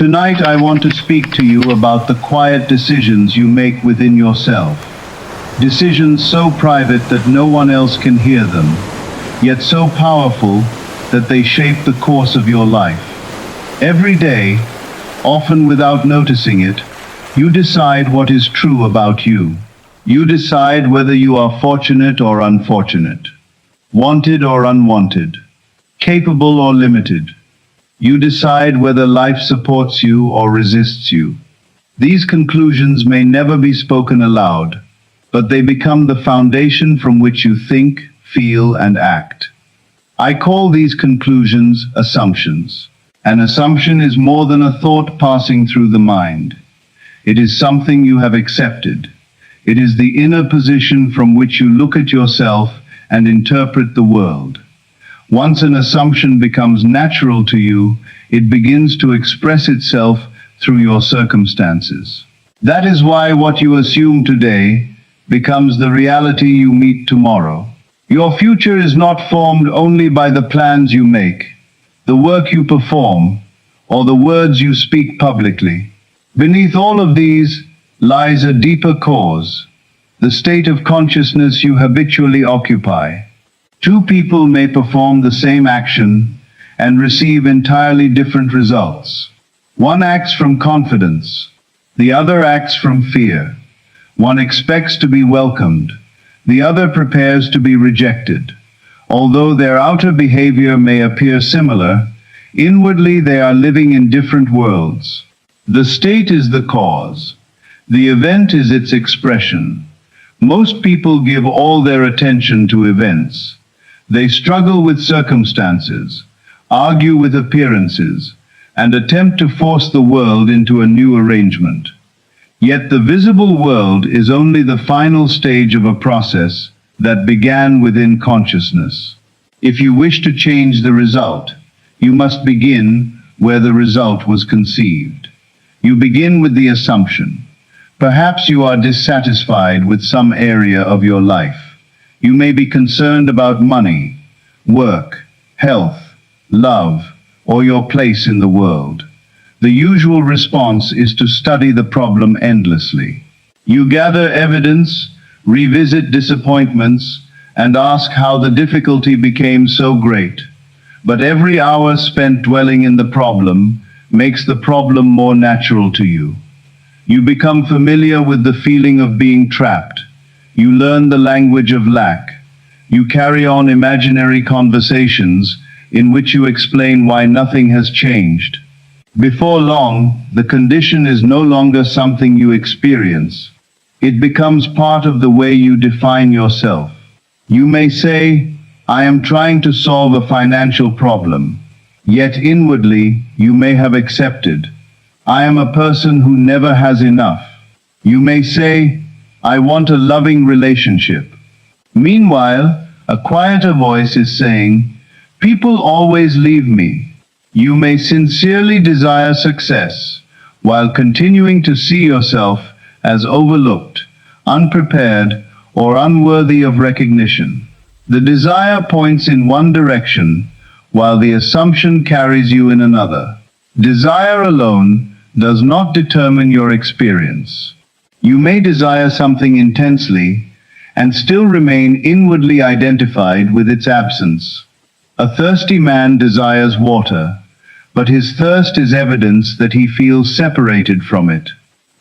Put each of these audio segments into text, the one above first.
Tonight I want to speak to you about the quiet decisions you make within yourself. Decisions so private that no one else can hear them, yet so powerful that they shape the course of your life. Every day, often without noticing it, you decide what is true about you. You decide whether you are fortunate or unfortunate, wanted or unwanted, capable or limited. You decide whether life supports you or resists you. These conclusions may never be spoken aloud, but they become the foundation from which you think, feel, and act. I call these conclusions assumptions. An assumption is more than a thought passing through the mind. It is something you have accepted. It is the inner position from which you look at yourself and interpret the world. Once an assumption becomes natural to you, it begins to express itself through your circumstances. That is why what you assume today becomes the reality you meet tomorrow. Your future is not formed only by the plans you make, the work you perform, or the words you speak publicly. Beneath all of these lies a deeper cause, the state of consciousness you habitually occupy. Two people may perform the same action and receive entirely different results. One acts from confidence, the other acts from fear. One expects to be welcomed, the other prepares to be rejected. Although their outer behavior may appear similar, inwardly they are living in different worlds. The state is the cause. The event is its expression. Most people give all their attention to events. They struggle with circumstances, argue with appearances, and attempt to force the world into a new arrangement. Yet the visible world is only the final stage of a process that began within consciousness. If you wish to change the result, you must begin where the result was conceived. You begin with the assumption. Perhaps you are dissatisfied with some area of your life. You may be concerned about money, work, health, love, or your place in the world. The usual response is to study the problem endlessly. You gather evidence, revisit disappointments, and ask how the difficulty became so great. But every hour spent dwelling in the problem makes the problem more natural to you. You become familiar with the feeling of being trapped. You learn the language of lack. You carry on imaginary conversations in which you explain why nothing has changed. Before long, the condition is no longer something you experience. It becomes part of the way you define yourself. You may say, "I am trying to solve a financial problem." Yet inwardly, you may have accepted, "I am a person who never has enough." You may say, "I want a loving relationship." Meanwhile, a quieter voice is saying, "People always leave me." You may sincerely desire success, while continuing to see yourself as overlooked, unprepared, or unworthy of recognition. The desire points in one direction, while the assumption carries you in another. Desire alone does not determine your experience. You may desire something intensely and still remain inwardly identified with its absence. A thirsty man desires water, but his thirst is evidence that he feels separated from it.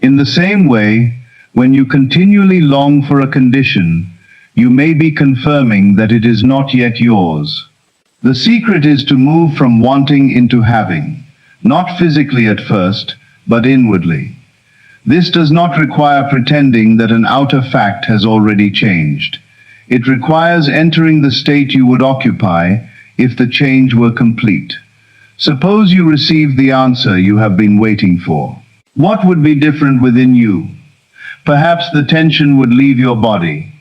In the same way, when you continually long for a condition, you may be confirming that it is not yet yours. The secret is to move from wanting into having, not physically at first, but inwardly. This does not require pretending that an outer fact has already changed. It requires entering the state you would occupy if the change were complete. Suppose you received the answer you have been waiting for. What would be different within you? Perhaps the tension would leave your body.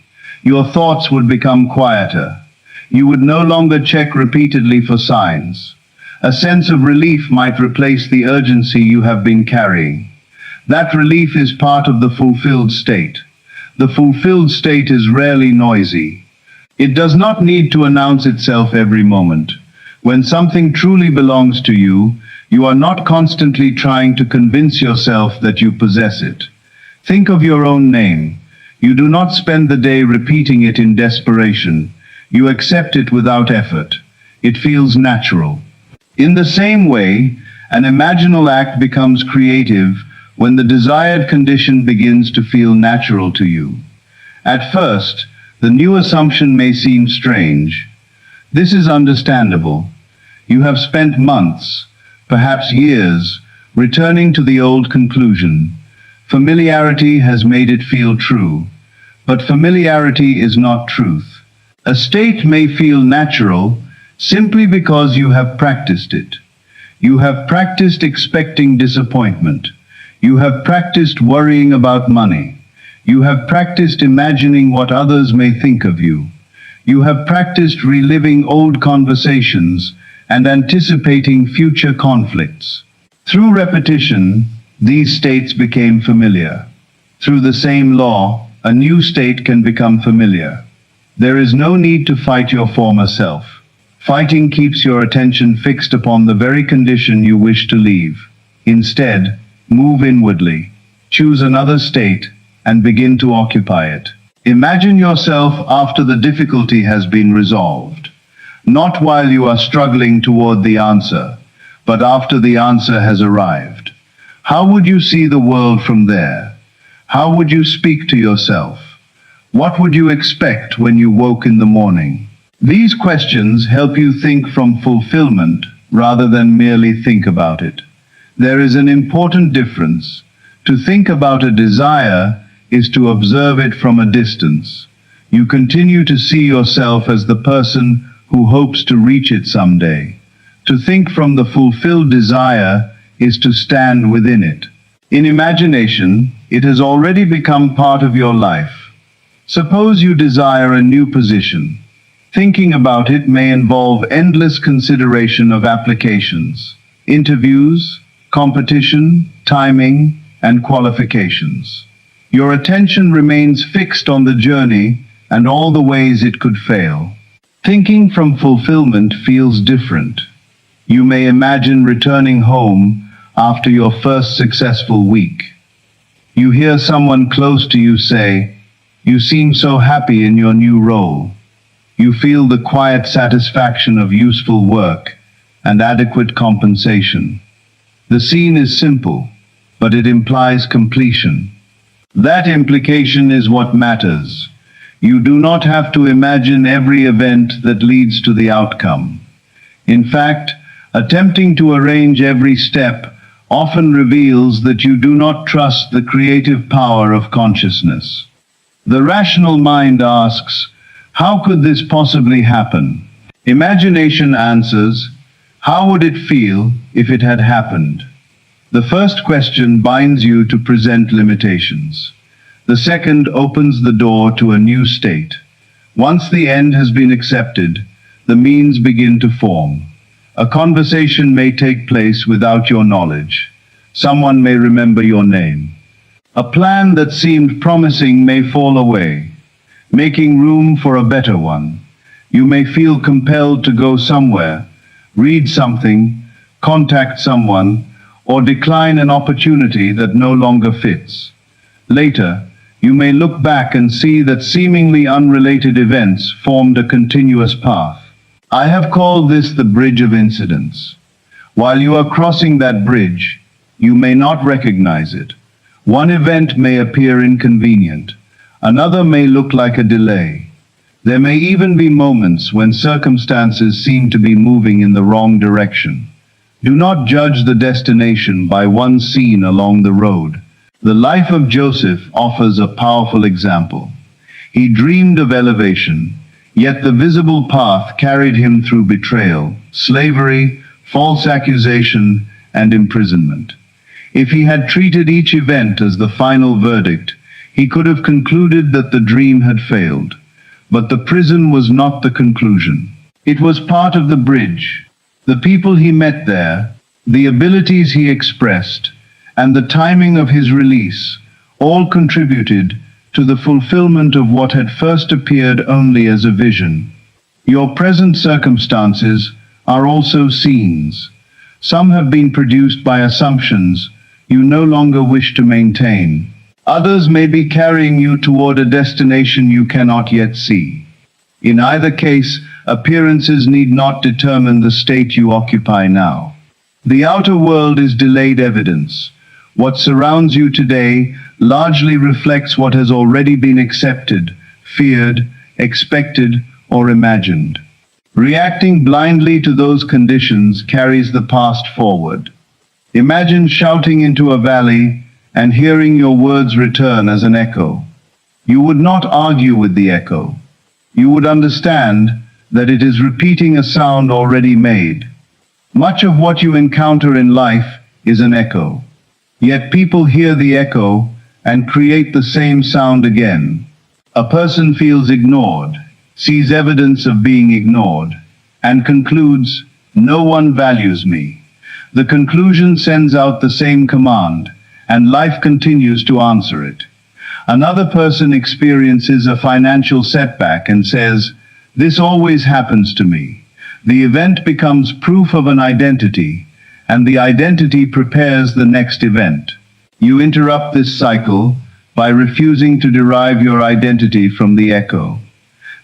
Your thoughts would become quieter. You would no longer check repeatedly for signs. A sense of relief might replace the urgency you have been carrying. That relief is part of the fulfilled state. The fulfilled state is rarely noisy. It does not need to announce itself every moment. When something truly belongs to you, You are not constantly trying to convince yourself that you possess it. Think of your own name. You do not spend the day repeating it in desperation. You accept it without effort. It feels natural. In the same way, an imaginal act becomes creative when the desired condition begins to feel natural to you. At first, the new assumption may seem strange. This is understandable. You have spent months, perhaps years, returning to the old conclusion. Familiarity has made it feel true, but familiarity is not truth. A state may feel natural simply because you have practiced it. You have practiced expecting disappointment. You have practiced worrying about money. You have practiced imagining what others may think of you. You have practiced reliving old conversations and anticipating future conflicts. Through repetition, these states became familiar. Through the same law, a new state can become familiar. There is no need to fight your former self. Fighting keeps your attention fixed upon the very condition you wish to leave. Instead, move inwardly. Choose another state and begin to occupy it. Imagine yourself after the difficulty has been resolved. Not while you are struggling toward the answer, but after the answer has arrived. How would you see the world from there? How would you speak to yourself? What would you expect when you woke in the morning? These questions help you think from fulfillment rather than merely think about it. There is an important difference. To think about a desire is to observe it from a distance. You continue to see yourself as the person who hopes to reach it someday. To think from the fulfilled desire is to stand within it. In imagination, it has already become part of your life. Suppose you desire a new position. Thinking about it may involve endless consideration of applications, interviews, competition, timing, and qualifications. Your attention remains fixed on the journey and all the ways it could fail. Thinking from fulfillment feels different. You may imagine returning home after your first successful week. You hear someone close to you say, "You seem so happy in your new role." You feel the quiet satisfaction of useful work and adequate compensation. The scene is simple, but it implies completion. That implication is what matters. You do not have to imagine every event that leads to the outcome. In fact, attempting to arrange every step often reveals that you do not trust the creative power of consciousness. The rational mind asks, "How could this possibly happen?" Imagination answers, "How would it feel if it had happened?" The first question binds you to present limitations. The second opens the door to a new state. Once the end has been accepted, the means begin to form. A conversation may take place without your knowledge. Someone may remember your name. A plan that seemed promising may fall away, making room for a better one. You may feel compelled to go somewhere, read something, contact someone, or decline an opportunity that no longer fits. Later, you may look back and see that seemingly unrelated events formed a continuous path. I have called this the bridge of incidents. While you are crossing that bridge, you may not recognize it. One event may appear inconvenient. Another may look like a delay. There may even be moments when circumstances seem to be moving in the wrong direction. Do not judge the destination by one scene along the road. The life of Joseph offers a powerful example. He dreamed of elevation, yet the visible path carried him through betrayal, slavery, false accusation, and imprisonment. If he had treated each event as the final verdict, he could have concluded that the dream had failed. But the prison was not the conclusion. It was part of the bridge. The people he met there, the abilities he expressed, and the timing of his release all contributed to the fulfillment of what had first appeared only as a vision. Your present circumstances are also scenes. Some have been produced by assumptions you no longer wish to maintain. Others may be carrying you toward a destination you cannot yet see. In either case, appearances need not determine the state you occupy now. The outer world is delayed evidence. What surrounds you today largely reflects what has already been accepted, feared, expected, or imagined. Reacting blindly to those conditions carries the past forward. Imagine shouting into a valley and hearing your words return as an echo. You would not argue with the echo. You would understand that it is repeating a sound already made. Much of what you encounter in life is an echo. Yet people hear the echo and create the same sound again. A person feels ignored, sees evidence of being ignored, and concludes, "No one values me." The conclusion sends out the same command, and life continues to answer it. Another person experiences a financial setback and says, "This always happens to me." The event becomes proof of an identity, and the identity prepares the next event. You interrupt this cycle by refusing to derive your identity from the echo.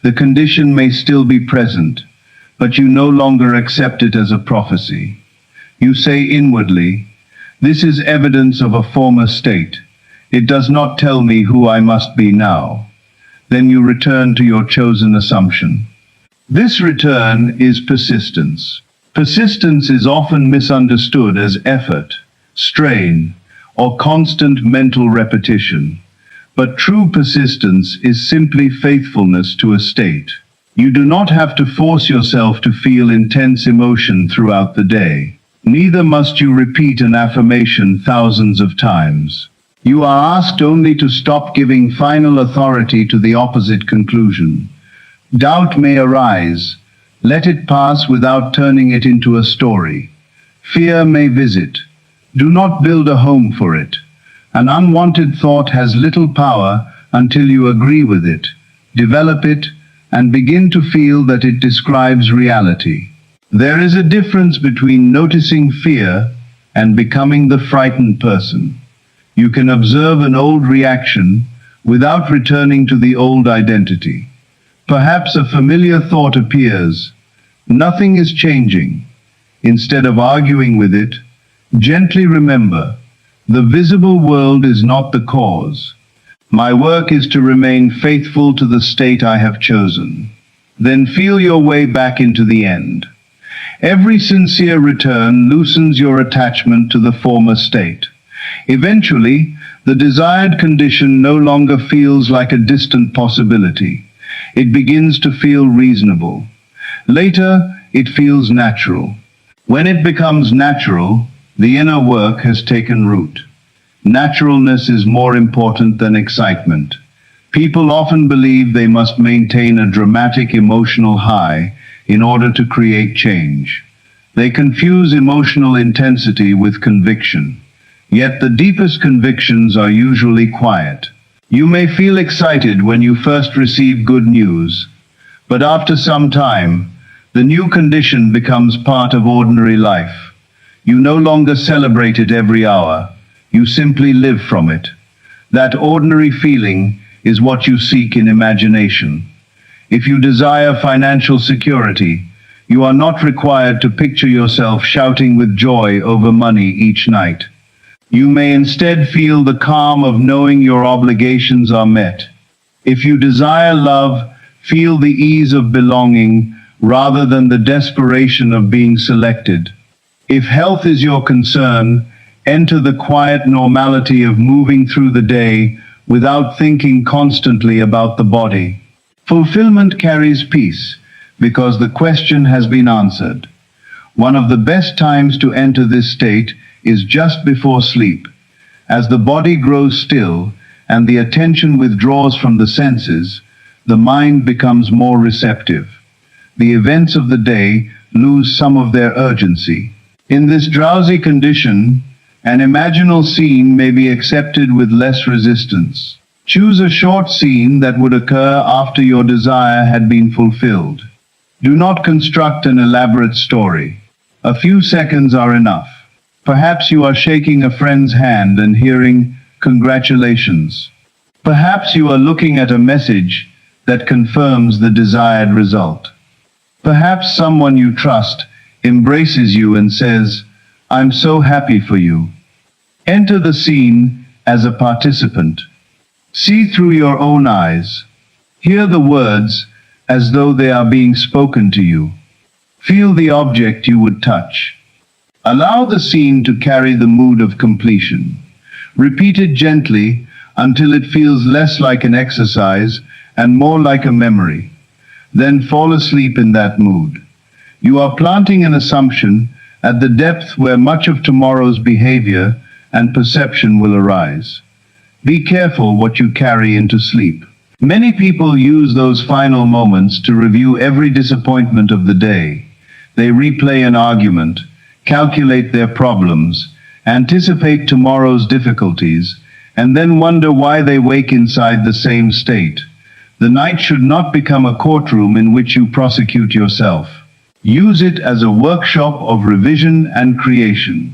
The condition may still be present, but you no longer accept it as a prophecy. You say inwardly, "This is evidence of a former state. It does not tell me who I must be now." Then you return to your chosen assumption. This return is persistence. Persistence is often misunderstood as effort, strain, or constant mental repetition. But true persistence is simply faithfulness to a state. You do not have to force yourself to feel intense emotion throughout the day. Neither must you repeat an affirmation thousands of times. You are asked only to stop giving final authority to the opposite conclusion. Doubt may arise. Let it pass without turning it into a story. Fear may visit. Do not build a home for it. An unwanted thought has little power until you agree with it, develop it, and begin to feel that it describes reality. There is a difference between noticing fear and becoming the frightened person. You can observe an old reaction without returning to the old identity. Perhaps a familiar thought appears. Nothing is changing. Instead of arguing with it, gently remember, the visible world is not the cause. My work is to remain faithful to the state I have chosen. Then feel your way back into the end. Every sincere return loosens your attachment to the former state. Eventually, the desired condition no longer feels like a distant possibility. It begins to feel reasonable. Later, it feels natural. When it becomes natural, the inner work has taken root. Naturalness is more important than excitement. People often believe they must maintain a dramatic emotional high in order to create change. They confuse emotional intensity with conviction. Yet the deepest convictions are usually quiet. You may feel excited when you first receive good news, but after some time, the new condition becomes part of ordinary life. You no longer celebrate it every hour. You simply live from it. That ordinary feeling is what you seek in imagination. If you desire financial security, you are not required to picture yourself shouting with joy over money each night. You may instead feel the calm of knowing your obligations are met. If you desire love, feel the ease of belonging rather than the desperation of being selected. If health is your concern, enter the quiet normality of moving through the day without thinking constantly about the body. Fulfillment carries peace because the question has been answered. One of the best times to enter this state is just before sleep. As the body grows still and the attention withdraws from the senses, the mind becomes more receptive. The events of the day lose some of their urgency. In this drowsy condition, an imaginal scene may be accepted with less resistance. Choose a short scene that would occur after your desire had been fulfilled. Do not construct an elaborate story. A few seconds are enough. Perhaps you are shaking a friend's hand and hearing, "Congratulations." Perhaps you are looking at a message that confirms the desired result. Perhaps someone you trust embraces you and says, "I'm so happy for you." Enter the scene as a participant. See through your own eyes. Hear the words as though they are being spoken to you. Feel the object you would touch. Allow the scene to carry the mood of completion. Repeat it gently until it feels less like an exercise and more like a memory. Then fall asleep in that mood. You are planting an assumption at the depth where much of tomorrow's behavior and perception will arise. Be careful what you carry into sleep. Many people use those final moments to review every disappointment of the day. They replay an argument, calculate their problems, anticipate tomorrow's difficulties, and then wonder why they wake inside the same state. The night should not become a courtroom in which you prosecute yourself. Use it as a workshop of revision and creation.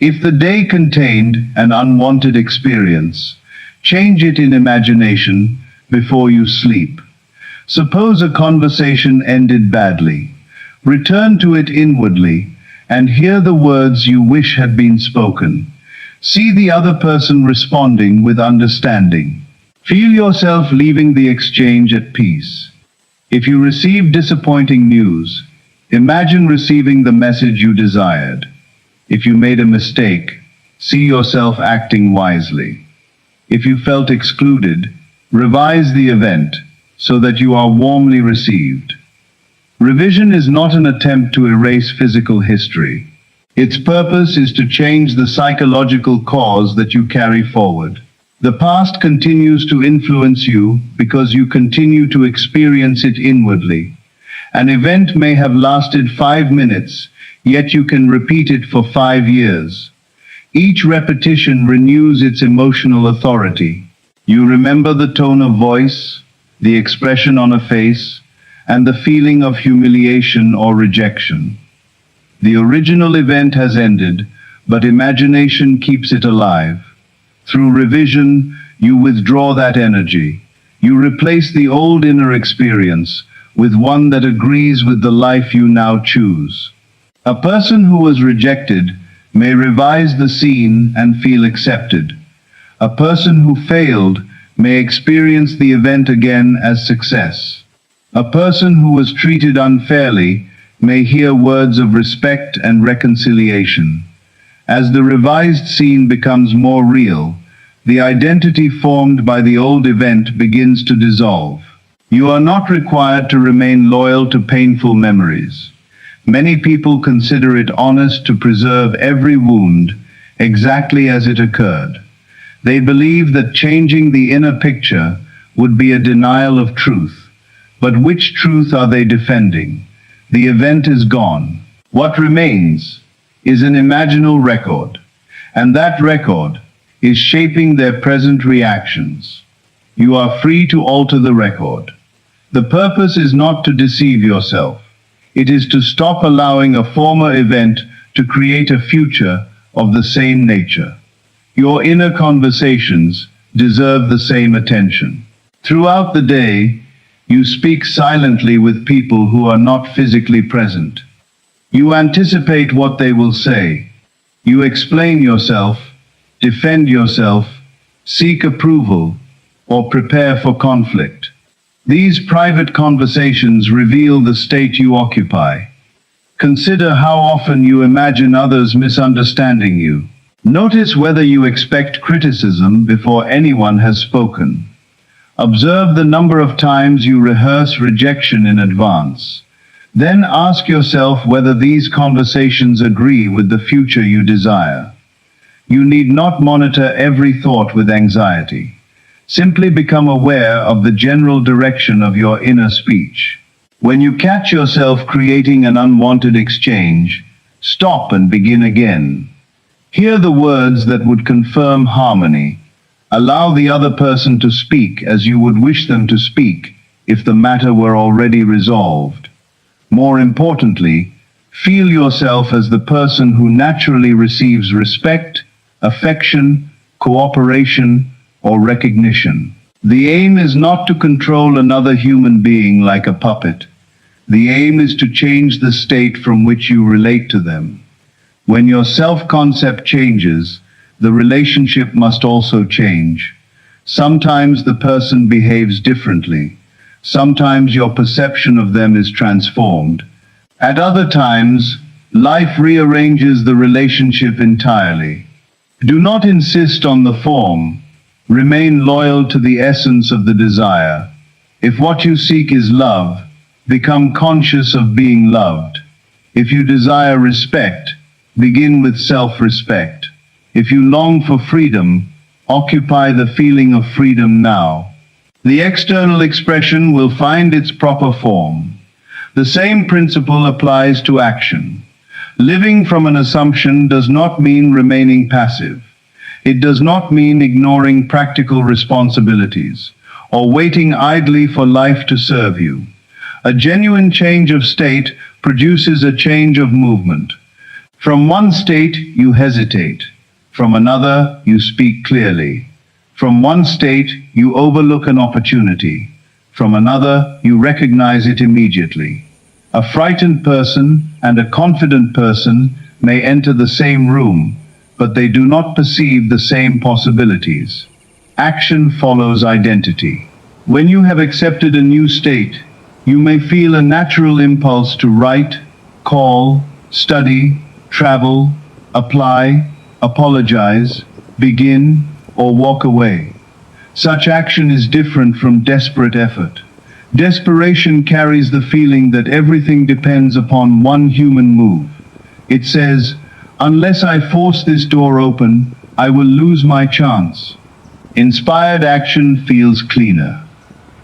If the day contained an unwanted experience, change it in imagination before you sleep. Suppose a conversation ended badly. Return to it inwardly and hear the words you wish had been spoken. See the other person responding with understanding. Feel yourself leaving the exchange at peace. If you receive disappointing news, imagine receiving the message you desired. If you made a mistake, see yourself acting wisely. If you felt excluded, revise the event so that you are warmly received. Revision is not an attempt to erase physical history. Its purpose is to change the psychological cause that you carry forward. The past continues to influence you because you continue to experience it inwardly. An event may have lasted 5 minutes, yet you can repeat it for 5 years. Each repetition renews its emotional authority. You remember the tone of voice, the expression on a face, and the feeling of humiliation or rejection. The original event has ended, but imagination keeps it alive. Through revision, you withdraw that energy. You replace the old inner experience with one that agrees with the life you now choose. A person who was rejected may revise the scene and feel accepted. A person who failed may experience the event again as success. A person who was treated unfairly may hear words of respect and reconciliation. As the revised scene becomes more real, the identity formed by the old event begins to dissolve. You are not required to remain loyal to painful memories. Many people consider it honest to preserve every wound exactly as it occurred. They believe that changing the inner picture would be a denial of truth. But which truth are they defending? The event is gone. What remains is an imaginal record, and that record is shaping their present reactions. You are free to alter the record. The purpose is not to deceive yourself. It is to stop allowing a former event to create a future of the same nature. Your inner conversations deserve the same attention. Throughout the day, you speak silently with people who are not physically present. You anticipate what they will say. You explain yourself, defend yourself, seek approval, or prepare for conflict. These private conversations reveal the state you occupy. Consider how often you imagine others misunderstanding you. Notice whether you expect criticism before anyone has spoken. Observe the number of times you rehearse rejection in advance. Then ask yourself whether these conversations agree with the future you desire. You need not monitor every thought with anxiety. Simply become aware of the general direction of your inner speech. When you catch yourself creating an unwanted exchange, stop and begin again. Hear the words that would confirm harmony. Allow the other person to speak as you would wish them to speak if the matter were already resolved. More importantly, Feel yourself as the person who naturally receives respect, affection, cooperation, or recognition. The aim is not to control another human being like a puppet. The aim is to change the state from which you relate to them. When your self-concept changes, the relationship must also change. Sometimes the person behaves differently. Sometimes your perception of them is transformed. At other times, life rearranges the relationship entirely. Do not insist on the form. Remain loyal to the essence of the desire. If what you seek is love, become conscious of being loved. If you desire respect, begin with self-respect. If you long for freedom, occupy the feeling of freedom now. The external expression will find its proper form. The same principle applies to action. Living from an assumption does not mean remaining passive. It does not mean ignoring practical responsibilities or waiting idly for life to serve you. A genuine change of state produces a change of movement. From one state, you hesitate. From another, you speak clearly. From one state, you overlook an opportunity. From another, you recognize it immediately. A frightened person and a confident person may enter the same room, but they do not perceive the same possibilities. Action follows identity. When you have accepted a new state, you may feel a natural impulse to write, call, study, travel, apply, apologize, begin, or walk away. Such action is different from desperate effort. Desperation carries the feeling that everything depends upon one human move. It says, "Unless I force this door open, I will lose my chance." Inspired action feels cleaner.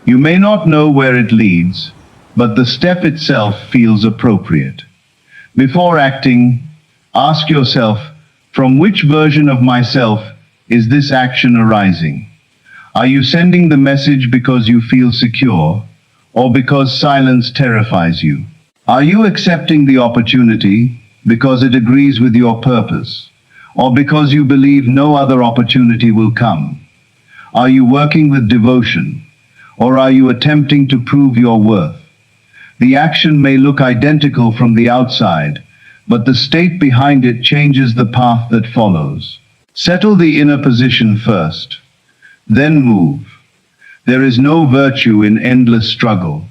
You may not know where it leads, but the step itself feels appropriate. Before acting, ask yourself, from which version of myself is this action arising? Are you sending the message because you feel secure, or because silence terrifies you? Are you accepting the opportunity because it agrees with your purpose, or because you believe no other opportunity will come? Are you working with devotion, or are you attempting to prove your worth? The action may look identical from the outside, but the state behind it changes the path that follows. Settle the inner position first, then move. There is no virtue in endless struggle.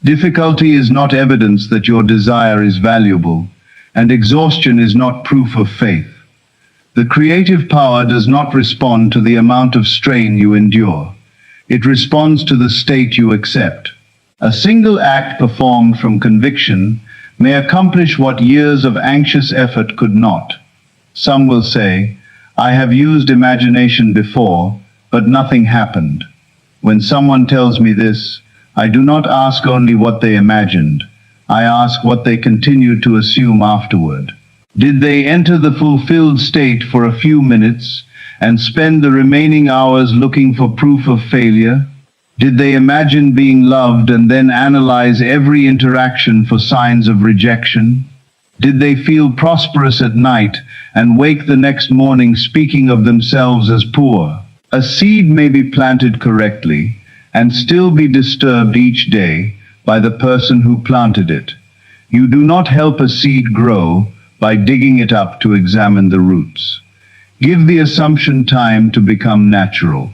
Difficulty is not evidence that your desire is valuable, and exhaustion is not proof of faith. The creative power does not respond to the amount of strain you endure. It responds to the state you accept. A single act performed from conviction may accomplish what years of anxious effort could not. Some will say, "I have used imagination before, but nothing happened." When someone tells me this, I do not ask only what they imagined. I ask what they continued to assume afterward. Did they enter the fulfilled state for a few minutes and spend the remaining hours looking for proof of failure? Did they imagine being loved and then analyze every interaction for signs of rejection? Did they feel prosperous at night and wake the next morning speaking of themselves as poor? A seed may be planted correctly and still be disturbed each day by the person who planted it. You do not help a seed grow by digging it up to examine the roots. Give the assumption time to become natural.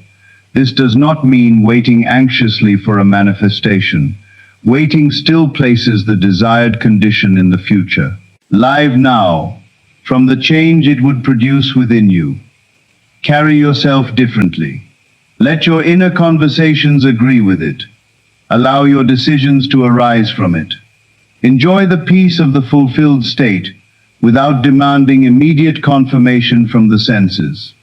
This does not mean waiting anxiously for a manifestation. Waiting still places the desired condition in the future. Live now, from the change it would produce within you. Carry yourself differently. Let your inner conversations agree with it. Allow your decisions to arise from it. Enjoy the peace of the fulfilled state without demanding immediate confirmation from the senses.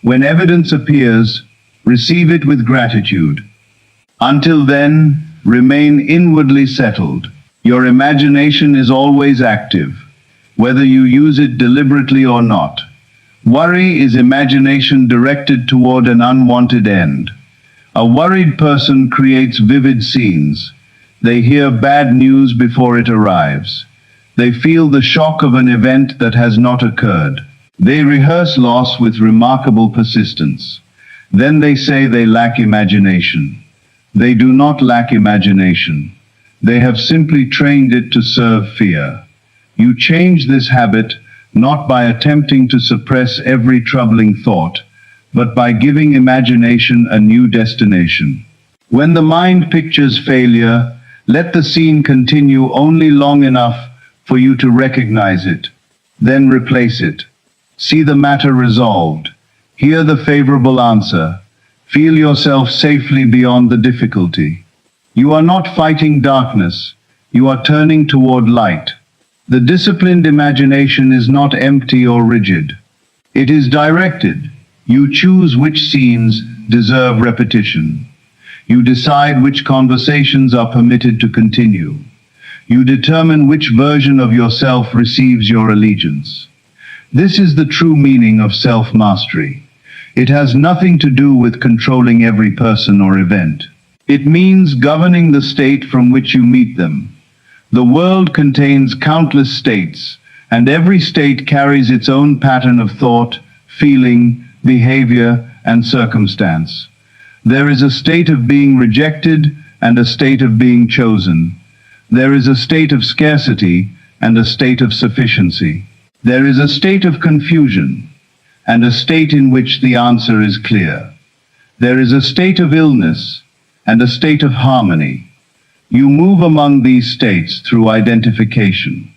When evidence appears, receive it with gratitude. Until then, remain inwardly settled. Your imagination is always active, whether you use it deliberately or not. Worry is imagination directed toward an unwanted end. A worried person creates vivid scenes. They hear bad news before it arrives. They feel the shock of an event that has not occurred. They rehearse loss with remarkable persistence. Then they say they lack imagination. They do not lack imagination. They have simply trained it to serve fear. You change this habit not by attempting to suppress every troubling thought, but by giving imagination a new destination. When the mind pictures failure, let the scene continue only long enough for you to recognize it. Then replace it. See the matter resolved. Hear the favorable answer. Feel yourself safely beyond the difficulty. You are not fighting darkness. You are turning toward light. The disciplined imagination is not empty or rigid. It is directed. You choose which scenes deserve repetition. You decide which conversations are permitted to continue. You determine which version of yourself receives your allegiance. This is the true meaning of self-mastery. It has nothing to do with controlling every person or event. It means governing the state from which you meet them. The world contains countless states, and every state carries its own pattern of thought, feeling, behavior, and circumstance. There is a state of being rejected and a state of being chosen. There is a state of scarcity and a state of sufficiency. There is a state of confusion and a state in which the answer is clear. There is a state of illness and a state of harmony. You move among these states through identification.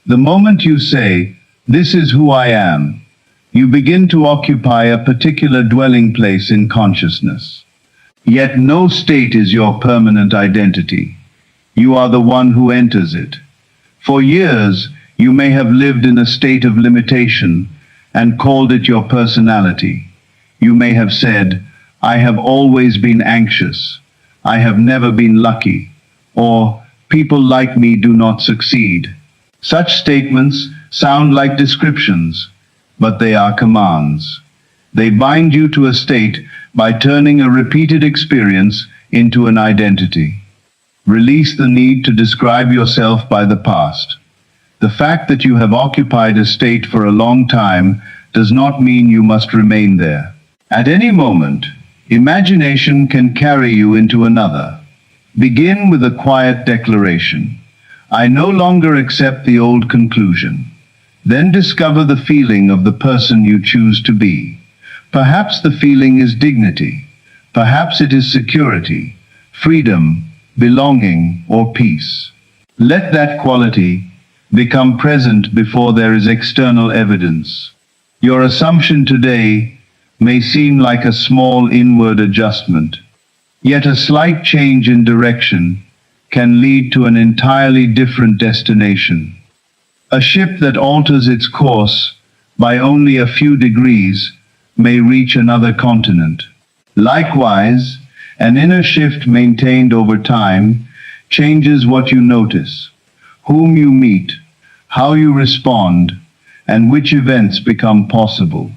The moment you say, "This is who I am," you begin to occupy a particular dwelling place in consciousness. Yet no state is your permanent identity. You are the one who enters it. For years, you may have lived in a state of limitation and called it your personality. You may have said, "I have always been anxious. I have never been lucky," or "people like me do not succeed." Such statements sound like descriptions, but they are commands. They bind you to a state by turning a repeated experience into an identity. Release the need to describe yourself by the past. The fact that you have occupied a state for a long time does not mean you must remain there. At any moment, imagination can carry you into another. Begin with a quiet declaration. "I no longer accept the old conclusion." Then discover the feeling of the person you choose to be. Perhaps the feeling is dignity. Perhaps it is security, freedom, belonging, or peace. Let that quality become present before there is external evidence. Your assumption today may seem like a small inward adjustment, yet a slight change in direction can lead to an entirely different destination. A ship that alters its course by only a few degrees may reach another continent. Likewise, an inner shift maintained over time changes what you notice, whom you meet, how you respond, and which events become possible.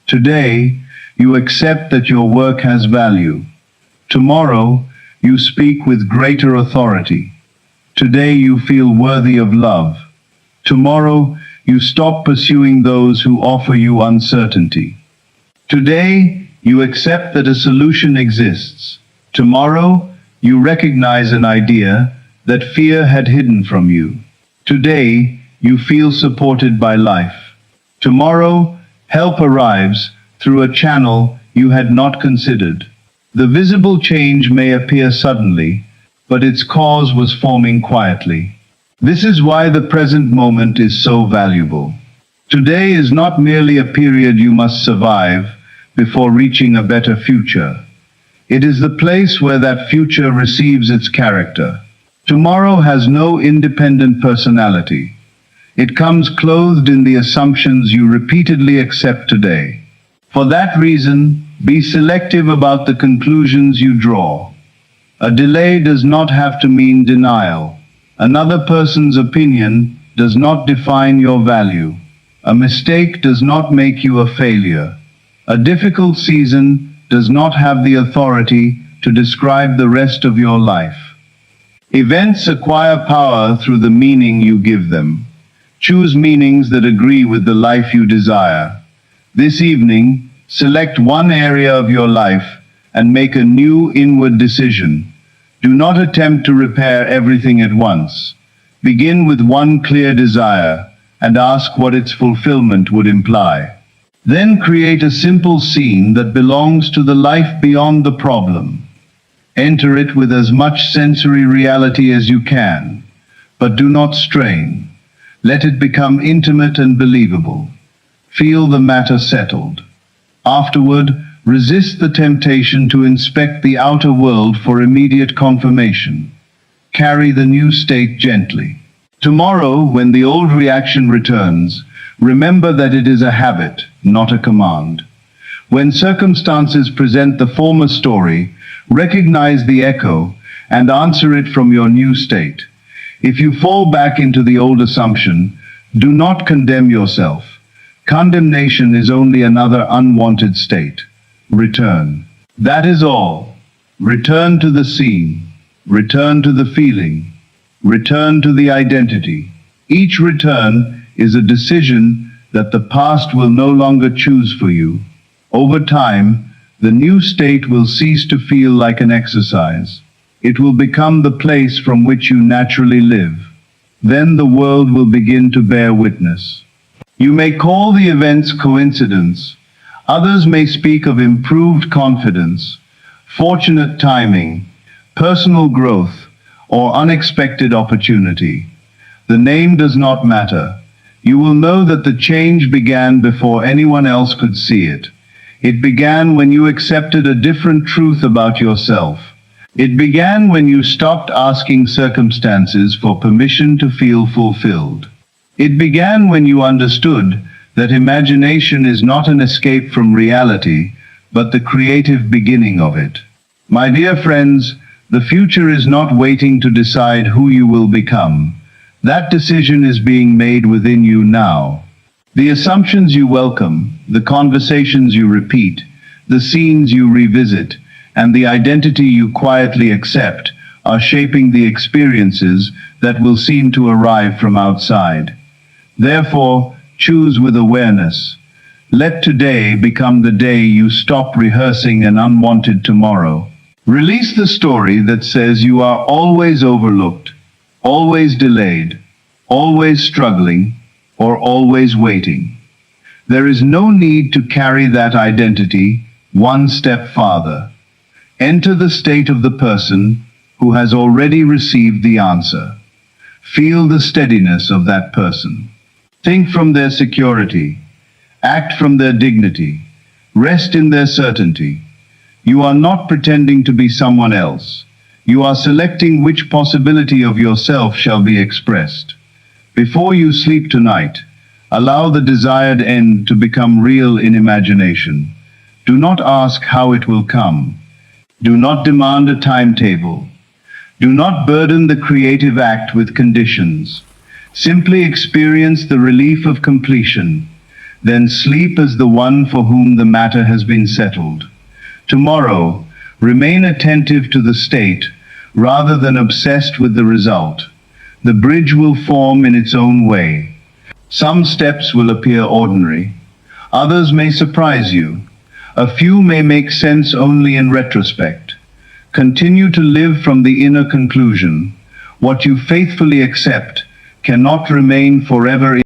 Today, you accept that your work has value. Tomorrow, you speak with greater authority. Today, you feel worthy of love. Tomorrow, you stop pursuing those who offer you uncertainty. Today, you accept that a solution exists. Tomorrow, you recognize an idea that fear had hidden from you. Today, you feel supported by life. Tomorrow, help arrives through a channel you had not considered. The visible change may appear suddenly, but its cause was forming quietly. This is why the present moment is so valuable. Today is not merely a period you must survive before reaching a better future. It is the place where that future receives its character. Tomorrow has no independent personality. It comes clothed in the assumptions you repeatedly accept today. For that reason, be selective about the conclusions you draw. A delay does not have to mean denial. Another person's opinion does not define your value. A mistake does not make you a failure. A difficult season does not have the authority to describe the rest of your life. Events acquire power through the meaning you give them. Choose meanings that agree with the life you desire. This evening, select one area of your life and make a new inward decision. Do not attempt to repair everything at once. Begin with one clear desire and ask what its fulfillment would imply. Then create a simple scene that belongs to the life beyond the problem. Enter it with as much sensory reality as you can, but do not strain. Let it become intimate and believable. Feel the matter settled. Afterward, resist the temptation to inspect the outer world for immediate confirmation. Carry the new state gently. Tomorrow, when the old reaction returns, remember that it is a habit, not a command. When circumstances present the former story, recognize the echo and answer it from your new state. If you fall back into the old assumption, do not condemn yourself. Condemnation is only another unwanted state. Return. That is all. Return to the scene. Return to the feeling. Return to the identity. Each return is a decision that the past will no longer choose for you. Over time, the new state will cease to feel like an exercise. It will become the place from which you naturally live. Then the world will begin to bear witness. You may call the events coincidence. Others may speak of improved confidence, fortunate timing, personal growth, or unexpected opportunity. The name does not matter. You will know that the change began before anyone else could see it. It began when you accepted a different truth about yourself. It began when you stopped asking circumstances for permission to feel fulfilled. It began when you understood that imagination is not an escape from reality, but the creative beginning of it. My dear friends, the future is not waiting to decide who you will become. That decision is being made within you now. The assumptions you welcome, the conversations you repeat, the scenes you revisit, and the identity you quietly accept are shaping the experiences that will seem to arrive from outside. Therefore, choose with awareness. Let today become the day you stop rehearsing an unwanted tomorrow. Release the story that says you are always overlooked, always delayed, always struggling, or always waiting. There is no need to carry that identity one step farther. Enter the state of the person who has already received the answer. Feel the steadiness of that person. Think from their security. Act from their dignity. Rest in their certainty. You are not pretending to be someone else. You are selecting which possibility of yourself shall be expressed. Before you sleep tonight, allow the desired end to become real in imagination. Do not ask how it will come. Do not demand a timetable. Do not burden the creative act with conditions. Simply experience the relief of completion. Then sleep as the one for whom the matter has been settled. Tomorrow, remain attentive to the state rather than obsessed with the result. The bridge will form in its own way. Some steps will appear ordinary. Others may surprise you. A few may make sense only in retrospect. Continue to live from the inner conclusion. What you faithfully accept cannot remain forever